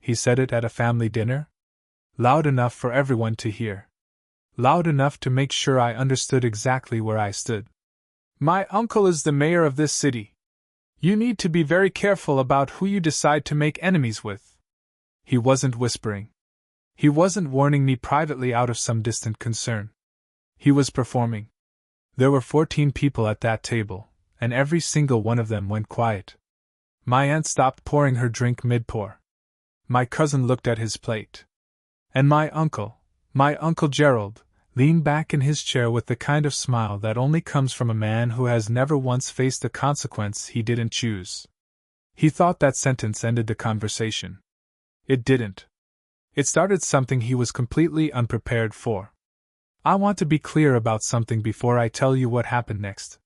he said it at a family dinner? Loud enough for everyone to hear. Loud enough to make sure I understood exactly where I stood. My uncle is the mayor of this city. You need to be very careful about who you decide to make enemies with. He wasn't whispering. He wasn't warning me privately out of some distant concern. He was performing. There were 14 people at that table, and every single one of them went quiet. My aunt stopped pouring her drink mid-pour. My cousin looked at his plate. And my Uncle Gerald, leaned back in his chair with the kind of smile that only comes from a man who has never once faced a consequence he didn't choose. He thought that sentence ended the conversation. It didn't. It started something he was completely unprepared for. I want to be clear about something before I tell you what happened next.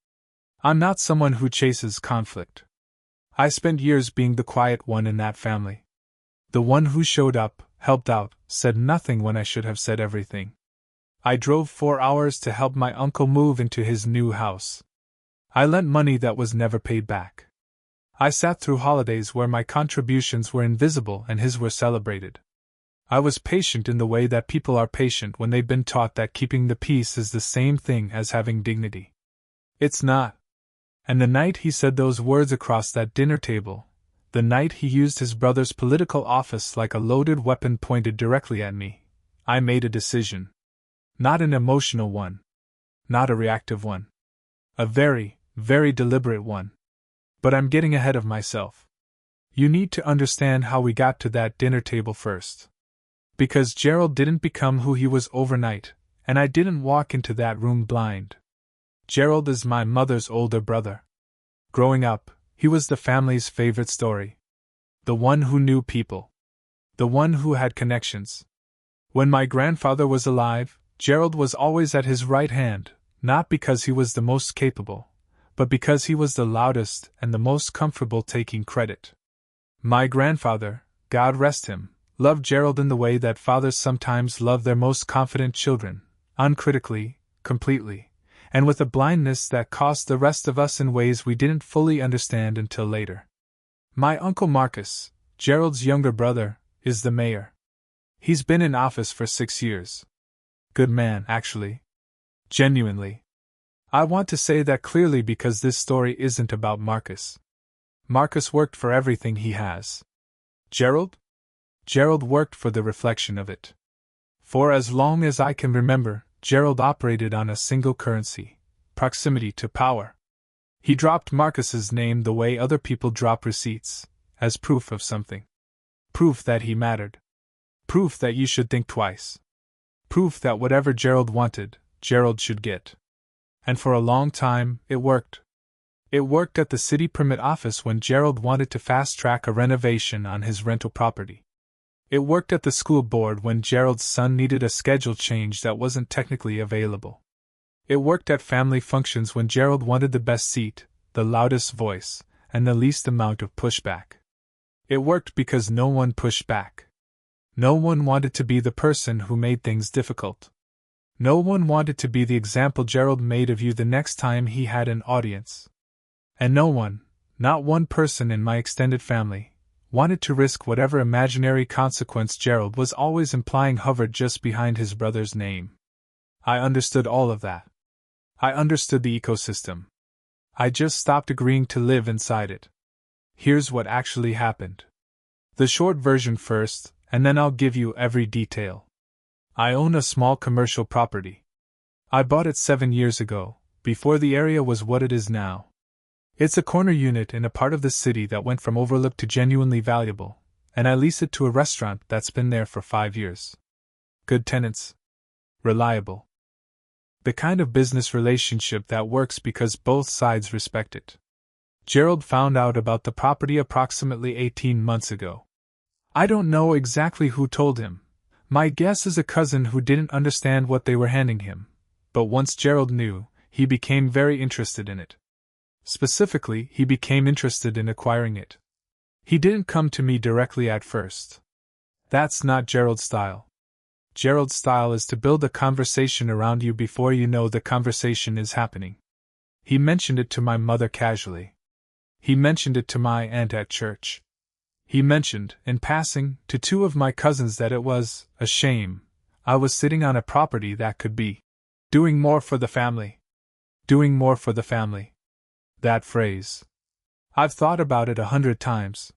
I'm not someone who chases conflict. I spent years being the quiet one in that family. The one who showed up, helped out, said nothing when I should have said everything. I drove 4 hours to help my uncle move into his new house. I lent money that was never paid back. I sat through holidays where my contributions were invisible and his were celebrated. I was patient in the way that people are patient when they've been taught that keeping the peace is the same thing as having dignity. It's not. And the night he said those words across that dinner table, the night he used his brother's political office like a loaded weapon pointed directly at me, I made a decision. Not an emotional one. Not a reactive one. A very, very deliberate one. But I'm getting ahead of myself. You need to understand how we got to that dinner table first. Because Gerald didn't become who he was overnight, and I didn't walk into that room blind. Gerald is my mother's older brother. Growing up, he was the family's favorite story. The one who knew people. The one who had connections. When my grandfather was alive, Gerald was always at his right hand, not because he was the most capable, but because he was the loudest and the most comfortable taking credit. My grandfather, God rest him, loved Gerald in the way that fathers sometimes love their most confident children, uncritically, completely, and with a blindness that cost the rest of us in ways we didn't fully understand until later. My Uncle Marcus, Gerald's younger brother, is the mayor. He's been in office for 6 years. Good man, actually. Genuinely. I want to say that clearly because this story isn't about Marcus. Marcus worked for everything he has. Gerald? Gerald worked for the reflection of it. For as long as I can remember, Gerald operated on a single currency: proximity to power. He dropped Marcus's name the way other people drop receipts, as proof of something. Proof that he mattered. Proof that you should think twice. Proof that whatever Gerald wanted, Gerald should get. And for a long time, it worked. It worked at the city permit office when Gerald wanted to fast-track a renovation on his rental property. It worked at the school board when Gerald's son needed a schedule change that wasn't technically available. It worked at family functions when Gerald wanted the best seat, the loudest voice, and the least amount of pushback. It worked because no one pushed back. No one wanted to be the person who made things difficult. No one wanted to be the example Gerald made of you the next time he had an audience. And no one, not one person in my extended family, wanted to risk whatever imaginary consequence Gerald was always implying hovered just behind his brother's name. I understood all of that. I understood the ecosystem. I just stopped agreeing to live inside it. Here's what actually happened. The short version first, and then I'll give you every detail. I own a small commercial property. I bought it 7 years ago, before the area was what it is now. It's a corner unit in a part of the city that went from overlooked to genuinely valuable, and I lease it to a restaurant that's been there for 5 years. Good tenants. Reliable. The kind of business relationship that works because both sides respect it. Gerald found out about the property approximately 18 months ago. I don't know exactly who told him. My guess is a cousin who didn't understand what they were handing him, but once Gerald knew, he became very interested in it. Specifically, he became interested in acquiring it. He didn't come to me directly at first. That's not Gerald's style. Gerald's style is to build a conversation around you before you know the conversation is happening. He mentioned it to my mother casually. He mentioned it to my aunt at church. He mentioned, in passing, to two of my cousins that it was a shame I was sitting on a property that could be doing more for the family. Doing more for the family. That phrase. I've thought about it 100 times.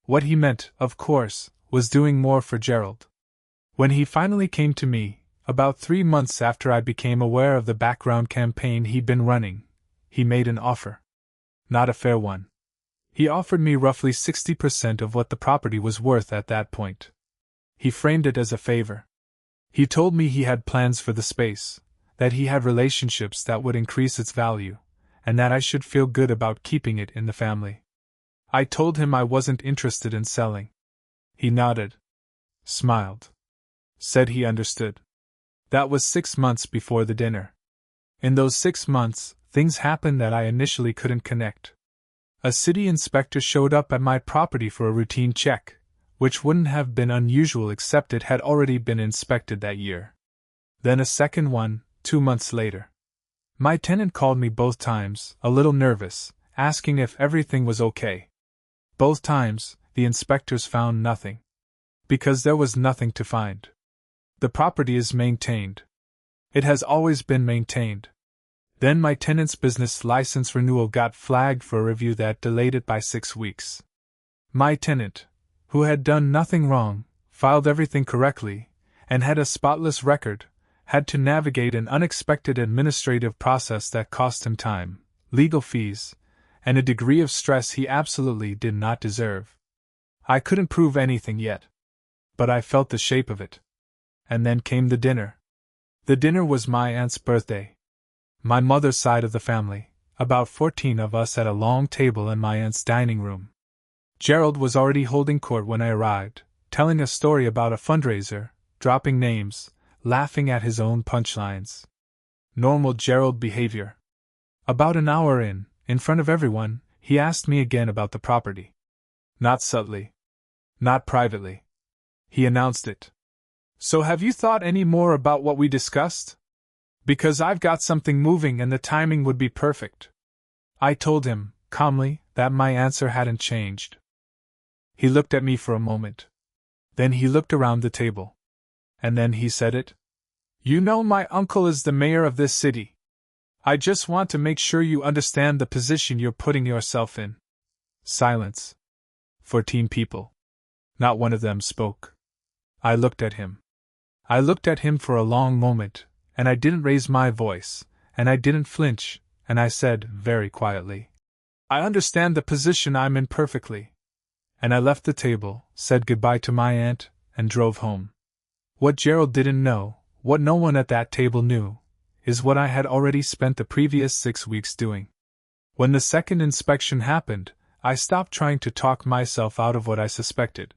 What he meant, of course, was doing more for Gerald. When he finally came to me, about 3 months after I became aware of the background campaign he'd been running, he made an offer. Not a fair one. He offered me roughly 60% of what the property was worth at that point. He framed it as a favor. He told me he had plans for the space, that he had relationships that would increase its value, and that I should feel good about keeping it in the family. I told him I wasn't interested in selling. He nodded, smiled, said he understood. That was 6 months before the dinner. In those 6 months, things happened that I initially couldn't connect. A city inspector showed up at my property for a routine check, which wouldn't have been unusual except it had already been inspected that year. Then a second one, 2 months later. My tenant called me both times, a little nervous, asking if everything was okay. Both times, the inspectors found nothing. Because there was nothing to find. The property is maintained. It has always been maintained. Then my tenant's business license renewal got flagged for a review that delayed it by 6 weeks. My tenant, who had done nothing wrong, filed everything correctly, and had a spotless record, had to navigate an unexpected administrative process that cost him time, legal fees, and a degree of stress he absolutely did not deserve. I couldn't prove anything yet. But I felt the shape of it. And then came the dinner. The dinner was my aunt's birthday. My mother's side of the family, about 14 of us at a long table in my aunt's dining room. Gerald was already holding court when I arrived, telling a story about a fundraiser, dropping names, laughing at his own punchlines. Normal Gerald behavior. About an hour in front of everyone, he asked me again about the property. Not subtly. Not privately. He announced it. So have you thought any more about what we discussed? Because I've got something moving and the timing would be perfect. I told him, calmly, that my answer hadn't changed. He looked at me for a moment. Then he looked around the table. And then he said it. You know, my uncle is the mayor of this city. I just want to make sure you understand the position you're putting yourself in. Silence. 14 people. Not one of them spoke. I looked at him. I looked at him for a long moment, and I didn't raise my voice, and I didn't flinch, and I said, very quietly, I understand the position I'm in perfectly. And I left the table, said goodbye to my aunt, and drove home. What Gerald didn't know, what no one at that table knew, is what I had already spent the previous 6 weeks doing. When the second inspection happened, I stopped trying to talk myself out of what I suspected.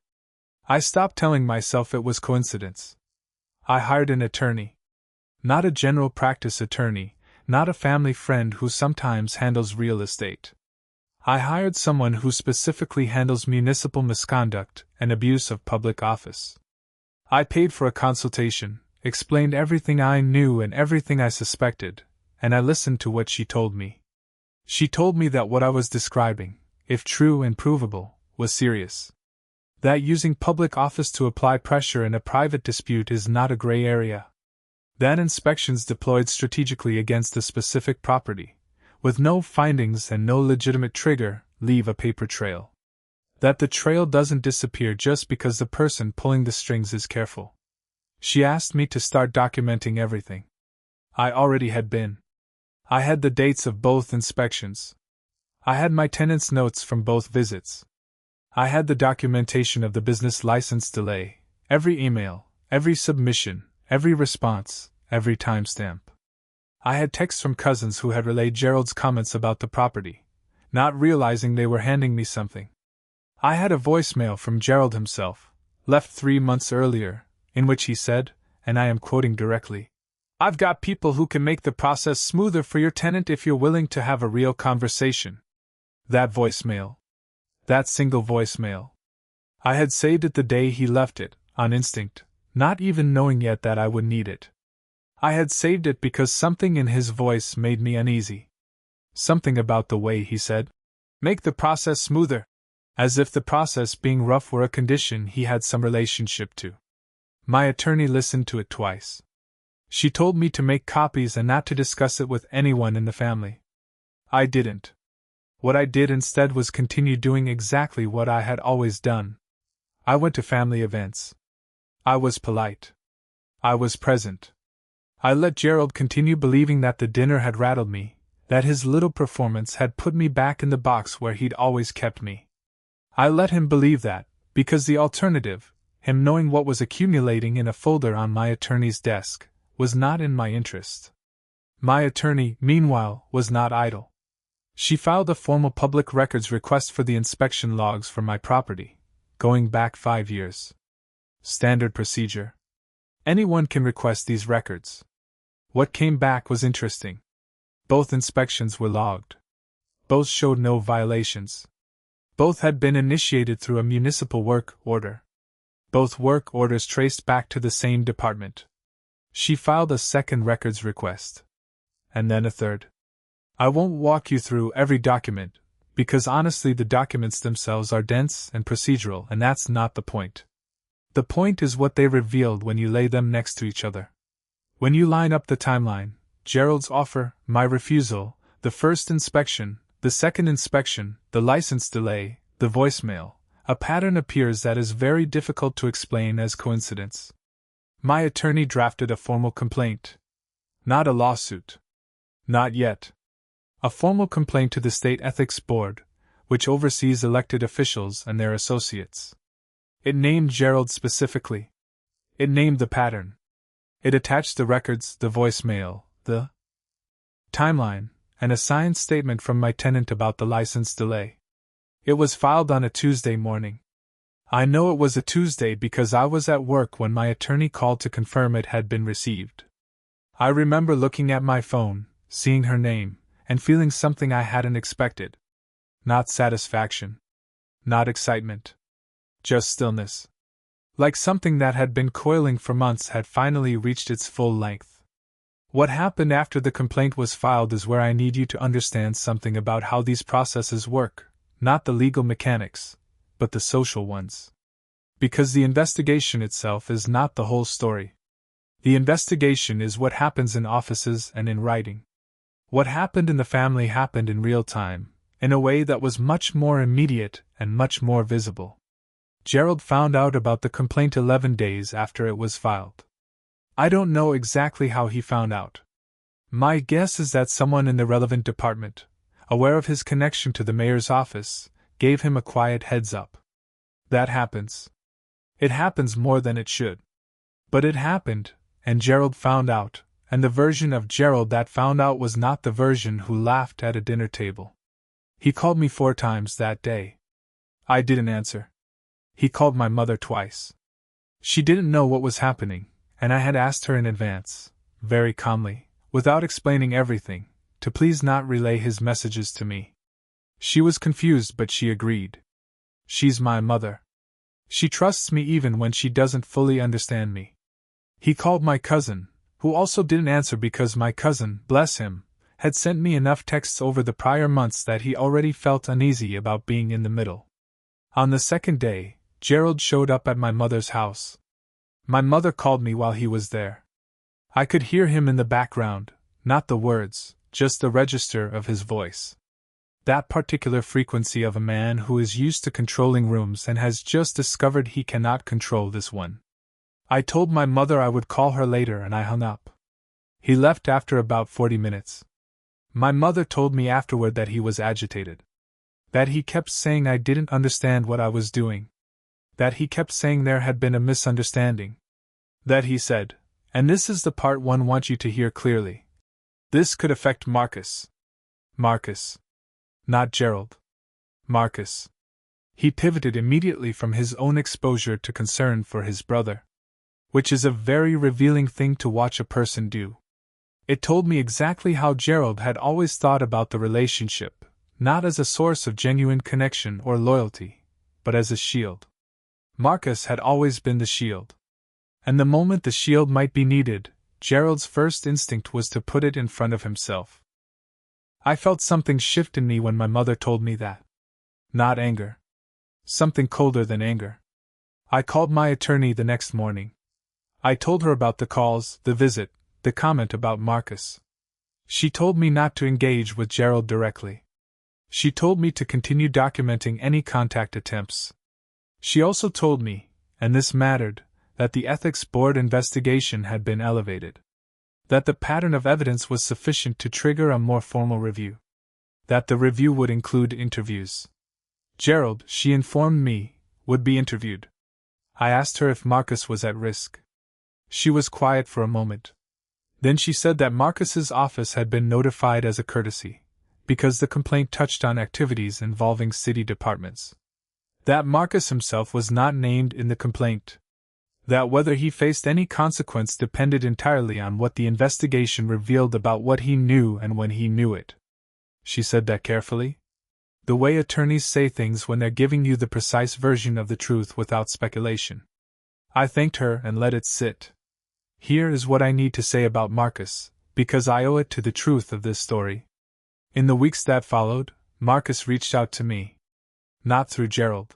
I stopped telling myself it was coincidence. I hired an attorney. Not a general practice attorney, not a family friend who sometimes handles real estate. I hired someone who specifically handles municipal misconduct and abuse of public office. I paid for a consultation, explained everything I knew and everything I suspected, and I listened to what she told me. She told me that what I was describing, if true and provable, was serious. That using public office to apply pressure in a private dispute is not a gray area. That inspections deployed strategically against a specific property, with no findings and no legitimate trigger, leave a paper trail. That the trail doesn't disappear just because the person pulling the strings is careful. She asked me to start documenting everything. I already had been. I had the dates of both inspections. I had my tenant's notes from both visits. I had the documentation of the business license delay, every email, every submission, every response, every timestamp. I had texts from cousins who had relayed Gerald's comments about the property, not realizing they were handing me something. I had a voicemail from Gerald himself, left 3 months earlier, in which he said, and I am quoting directly, I've got people who can make the process smoother for your tenant if you're willing to have a real conversation. That voicemail. That single voicemail. I had saved it the day he left it, on instinct, not even knowing yet that I would need it. I had saved it because something in his voice made me uneasy. Something about the way he said, make the process smoother. As if the process being rough were a condition he had some relationship to. My attorney listened to it twice. She told me to make copies and not to discuss it with anyone in the family. I didn't. What I did instead was continue doing exactly what I had always done. I went to family events. I was polite. I was present. I let Gerald continue believing that the dinner had rattled me, that his little performance had put me back in the box where he'd always kept me. I let him believe that, because the alternative, him knowing what was accumulating in a folder on my attorney's desk, was not in my interest. My attorney, meanwhile, was not idle. She filed a formal public records request for the inspection logs for my property, going back 5 years. Standard procedure. Anyone can request these records. What came back was interesting. Both inspections were logged. Both showed no violations. Both had been initiated through a municipal work order. Both work orders traced back to the same department. She filed a second records request. And then a third. I won't walk you through every document, because honestly the documents themselves are dense and procedural, and that's not the point. The point is what they revealed when you lay them next to each other. When you line up the timeline, Gerald's offer, my refusal, the first inspection, the second inspection, the license delay, the voicemail, a pattern appears that is very difficult to explain as coincidence. My attorney drafted a formal complaint. Not a lawsuit. Not yet. A formal complaint to the State Ethics Board, which oversees elected officials and their associates. It named Gerald specifically. It named the pattern. It attached the records, the voicemail, the timeline, and a signed statement from my tenant about the license delay. It was filed on a Tuesday morning. I know it was a Tuesday because I was at work when my attorney called to confirm it had been received. I remember looking at my phone, seeing her name, and feeling something I hadn't expected. Not satisfaction. Not excitement. Just stillness. Like something that had been coiling for months had finally reached its full length. What happened after the complaint was filed is where I need you to understand something about how these processes work, not the legal mechanics, but the social ones. Because the investigation itself is not the whole story. The investigation is what happens in offices and in writing. What happened in the family happened in real time, in a way that was much more immediate and much more visible. Gerald found out about the complaint 11 days after it was filed. I don't know exactly how he found out. My guess is that someone in the relevant department, aware of his connection to the mayor's office, gave him a quiet heads up. That happens. It happens more than it should. But it happened, and Gerald found out, and the version of Gerald that found out was not the version who laughed at a dinner table. He called me 4 times that day. I didn't answer. He called my mother twice. She didn't know what was happening, and I had asked her in advance, very calmly, without explaining everything, to please not relay his messages to me. She was confused, but she agreed. She's my mother. She trusts me even when she doesn't fully understand me. He called my cousin, who also didn't answer because my cousin, bless him, had sent me enough texts over the prior months that he already felt uneasy about being in the middle. On the second day, Gerald showed up at my mother's house. My mother called me while he was there. I could hear him in the background, not the words, just the register of his voice. That particular frequency of a man who is used to controlling rooms and has just discovered he cannot control this one. I told my mother I would call her later and I hung up. He left after about 40 minutes. My mother told me afterward that he was agitated. That he kept saying I didn't understand what I was doing. That he kept saying there had been a misunderstanding. That he said, and this is the part one wants you to hear clearly, this could affect Marcus. Marcus. Not Gerald. Marcus. He pivoted immediately from his own exposure to concern for his brother. Which is a very revealing thing to watch a person do. It told me exactly how Gerald had always thought about the relationship, not as a source of genuine connection or loyalty, but as a shield. Marcus had always been the shield. And the moment the shield might be needed, Gerald's first instinct was to put it in front of himself. I felt something shift in me when my mother told me that. Not anger. something colder than anger. I called my attorney the next morning. I told her about the calls, the visit, the comment about Marcus. She told me not to engage with Gerald directly. She told me to continue documenting any contact attempts. She also told me, and this mattered, that the Ethics Board investigation had been elevated. That the pattern of evidence was sufficient to trigger a more formal review. That the review would include interviews. Gerald, she informed me, would be interviewed. I asked her if Marcus was at risk. She was quiet for a moment. Then she said that Marcus's office had been notified as a courtesy, because the complaint touched on activities involving city departments. That Marcus himself was not named in the complaint. That whether he faced any consequence depended entirely on what the investigation revealed about what he knew and when he knew it. She said that carefully. The way attorneys say things when they're giving you the precise version of the truth without speculation. I thanked her and let it sit. Here is what I need to say about Marcus, because I owe it to the truth of this story. In the weeks that followed, Marcus reached out to me. Not through Gerald.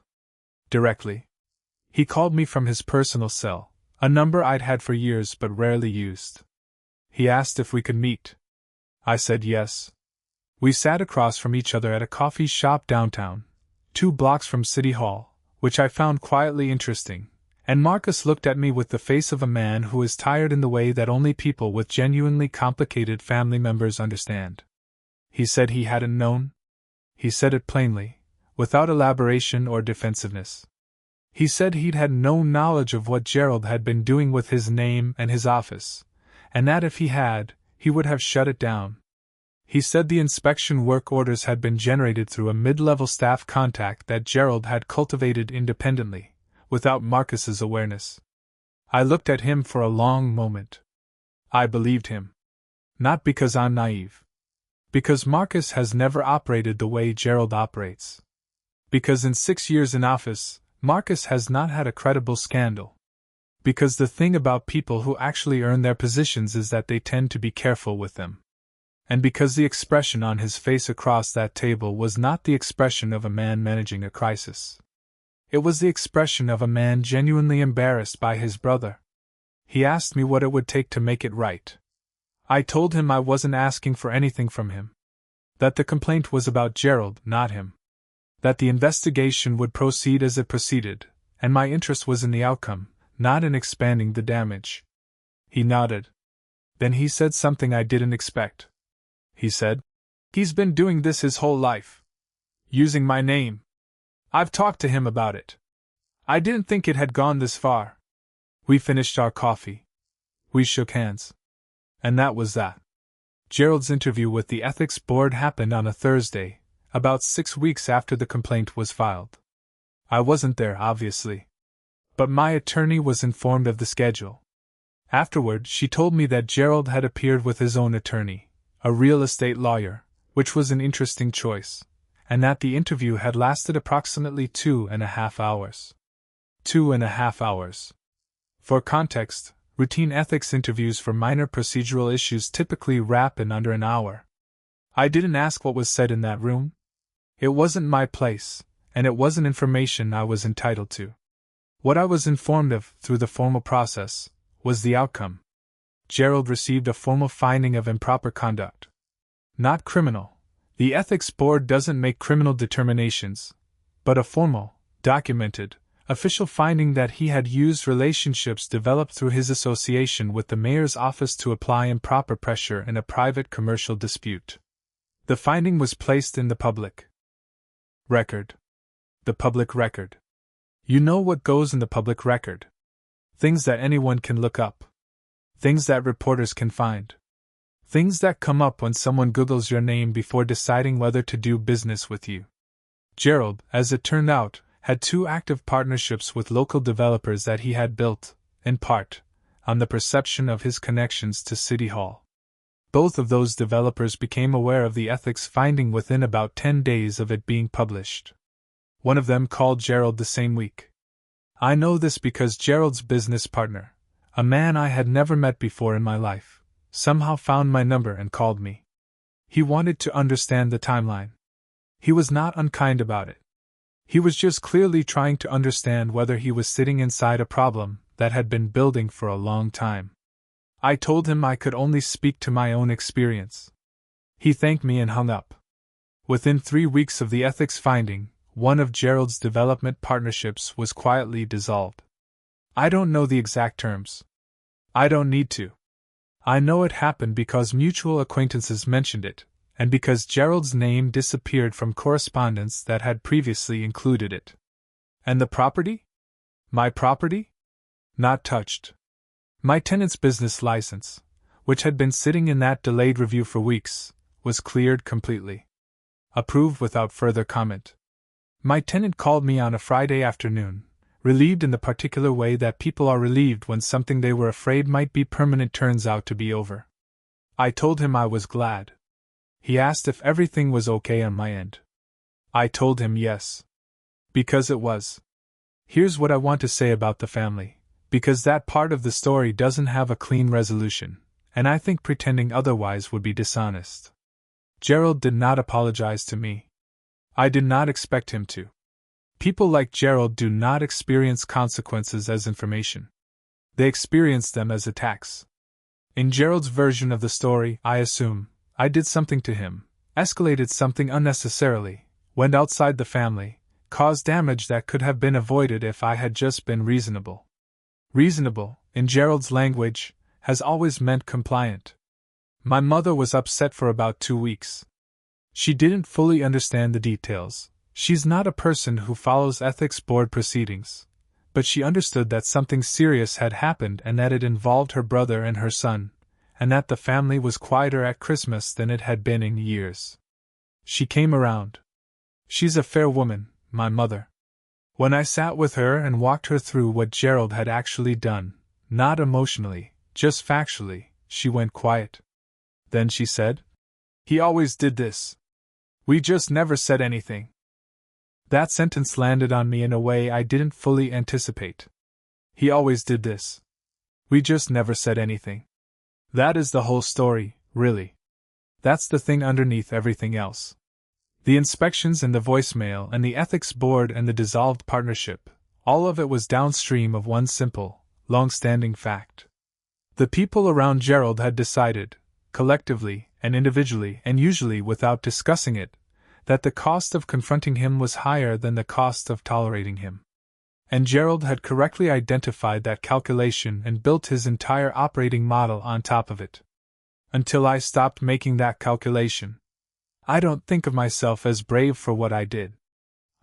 Directly. He called me from his personal cell, a number I'd had for years but rarely used. He asked if we could meet. I said yes. We sat across from each other at a coffee shop downtown, 2 blocks from City Hall, which I found quietly interesting, and Marcus looked at me with the face of a man who is tired in the way that only people with genuinely complicated family members understand. He said he hadn't known. He said it plainly, without elaboration or defensiveness. He said he'd had no knowledge of what Gerald had been doing with his name and his office, and that if he had, he would have shut it down. He said the inspection work orders had been generated through a mid-level staff contact that Gerald had cultivated independently, without Marcus's awareness. I looked at him for a long moment. I believed him. Not because I'm naive. Because Marcus has never operated the way Gerald operates. Because in 6 years in office, Marcus has not had a credible scandal. Because the thing about people who actually earn their positions is that they tend to be careful with them. And because the expression on his face across that table was not the expression of a man managing a crisis. It was the expression of a man genuinely embarrassed by his brother. He asked me what it would take to make it right. I told him I wasn't asking for anything from him. That the complaint was about Gerald, not him. That the investigation would proceed as it proceeded, and my interest was in the outcome, not in expanding the damage. He nodded. Then he said something I didn't expect. He said, "He's been doing this his whole life. Using my name. I've talked to him about it. I didn't think it had gone this far." We finished our coffee. We shook hands. And that was that. Gerald's interview with the Ethics Board happened on a Thursday, about 6 weeks after the complaint was filed. I wasn't there, obviously. But my attorney was informed of the schedule. Afterward, she told me that Gerald had appeared with his own attorney, a real estate lawyer, which was an interesting choice, and that the interview had lasted approximately 2.5 hours. 2.5 hours. For context, routine ethics interviews for minor procedural issues typically wrap in under an hour. I didn't ask what was said in that room. It wasn't my place, and it wasn't information I was entitled to. What I was informed of, through the formal process, was the outcome. Gerald received a formal finding of improper conduct. Not criminal. The Ethics Board doesn't make criminal determinations, but a formal, documented, official finding that he had used relationships developed through his association with the mayor's office to apply improper pressure in a private commercial dispute. The finding was placed in the public record. The public record. You know what goes in the public record. Things that anyone can look up. Things that reporters can find. Things that come up when someone Googles your name before deciding whether to do business with you. Gerald, as it turned out, had 2 active partnerships with local developers that he had built, in part, on the perception of his connections to City Hall. Both of those developers became aware of the ethics finding within about 10 days of it being published. One of them called Gerald the same week. I know this because Gerald's business partner, a man I had never met before in my life, somehow found my number and called me. He wanted to understand the timeline. He was not unkind about it. He was just clearly trying to understand whether he was sitting inside a problem that had been building for a long time. I told him I could only speak to my own experience. He thanked me and hung up. Within 3 weeks of the ethics finding, one of Gerald's development partnerships was quietly dissolved. I don't know the exact terms. I don't need to. I know it happened because mutual acquaintances mentioned it, and because Gerald's name disappeared from correspondence that had previously included it. And the property? My property? Not touched. My tenant's business license, which had been sitting in that delayed review for weeks, was cleared completely. Approved without further comment. My tenant called me on a Friday afternoon, relieved in the particular way that people are relieved when something they were afraid might be permanent turns out to be over. I told him I was glad. He asked if everything was okay on my end. I told him yes. Because it was. Here's what I want to say about the family, because that part of the story doesn't have a clean resolution, and I think pretending otherwise would be dishonest. Gerald did not apologize to me. I did not expect him to. People like Gerald do not experience consequences as information. They experience them as attacks. In Gerald's version of the story, I assume, I did something to him, escalated something unnecessarily, went outside the family, caused damage that could have been avoided if I had just been reasonable. Reasonable, in Gerald's language, has always meant compliant. My mother was upset for about 2 weeks. She didn't fully understand the details. She's not a person who follows ethics board proceedings, but she understood that something serious had happened and that it involved her brother and her son, and that the family was quieter at Christmas than it had been in years. She came around. She's a fair woman, my mother. When I sat with her and walked her through what Gerald had actually done, not emotionally, just factually, she went quiet. Then she said, "He always did this. We just never said anything." That sentence landed on me in a way I didn't fully anticipate. He always did this. We just never said anything. That is the whole story, really. That's the thing underneath everything else. The inspections and the voicemail and the ethics board and the dissolved partnership, all of it was downstream of one simple, long-standing fact. The people around Gerald had decided, collectively and individually and usually without discussing it, that the cost of confronting him was higher than the cost of tolerating him. And Gerald had correctly identified that calculation and built his entire operating model on top of it. Until I stopped making that calculation. I don't think of myself as brave for what I did.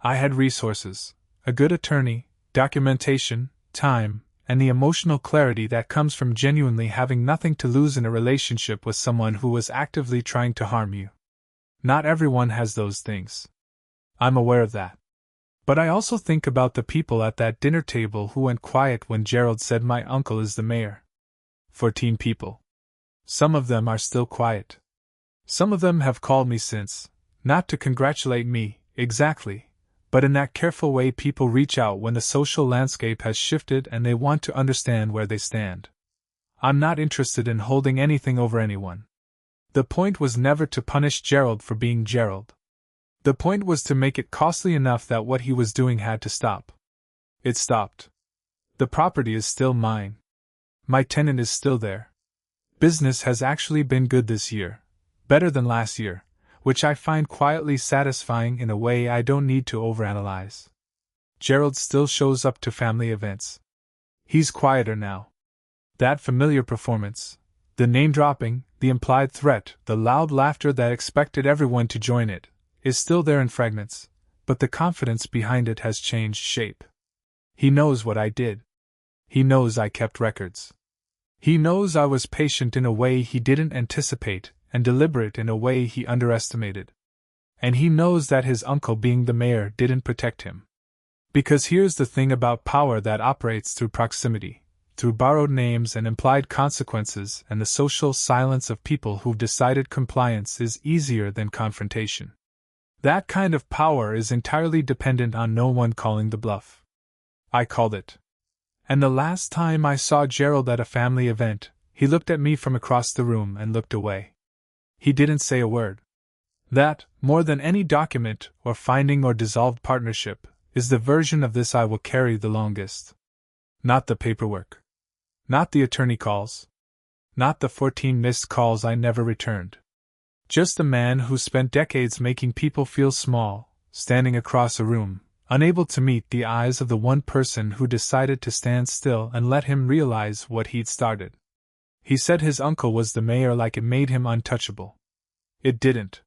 I had resources, a good attorney, documentation, time, and the emotional clarity that comes from genuinely having nothing to lose in a relationship with someone who was actively trying to harm you. Not everyone has those things. I'm aware of that. But I also think about the people at that dinner table who went quiet when Gerald said my uncle is the mayor. 14 people. Some of them are still quiet. Some of them have called me since, not to congratulate me, exactly, but in that careful way people reach out when the social landscape has shifted and they want to understand where they stand. I'm not interested in holding anything over anyone. The point was never to punish Gerald for being Gerald. The point was to make it costly enough that what he was doing had to stop. It stopped. The property is still mine. My tenant is still there. Business has actually been good this year, better than last year, which I find quietly satisfying in a way I don't need to overanalyze. Gerald still shows up to family events. He's quieter now. That familiar performance, the name-dropping, the implied threat, the loud laughter that expected everyone to join it, is still there in fragments, but the confidence behind it has changed shape. He knows what I did. He knows I kept records. He knows I was patient in a way he didn't anticipate and deliberate in a way he underestimated. And he knows that his uncle being the mayor didn't protect him. Because here's the thing about power that operates through proximity, through borrowed names and implied consequences and the social silence of people who've decided compliance is easier than confrontation. That kind of power is entirely dependent on no one calling the bluff. I called it. And the last time I saw Gerald at a family event, he looked at me from across the room and looked away. He didn't say a word. That, more than any document, or finding or dissolved partnership, is the version of this I will carry the longest. Not the paperwork. Not the attorney calls. Not the 14 missed calls I never returned. Just the man who spent decades making people feel small, standing across a room, unable to meet the eyes of the one person who decided to stand still and let him realize what he'd started. He said his uncle was the mayor like it made him untouchable. It didn't.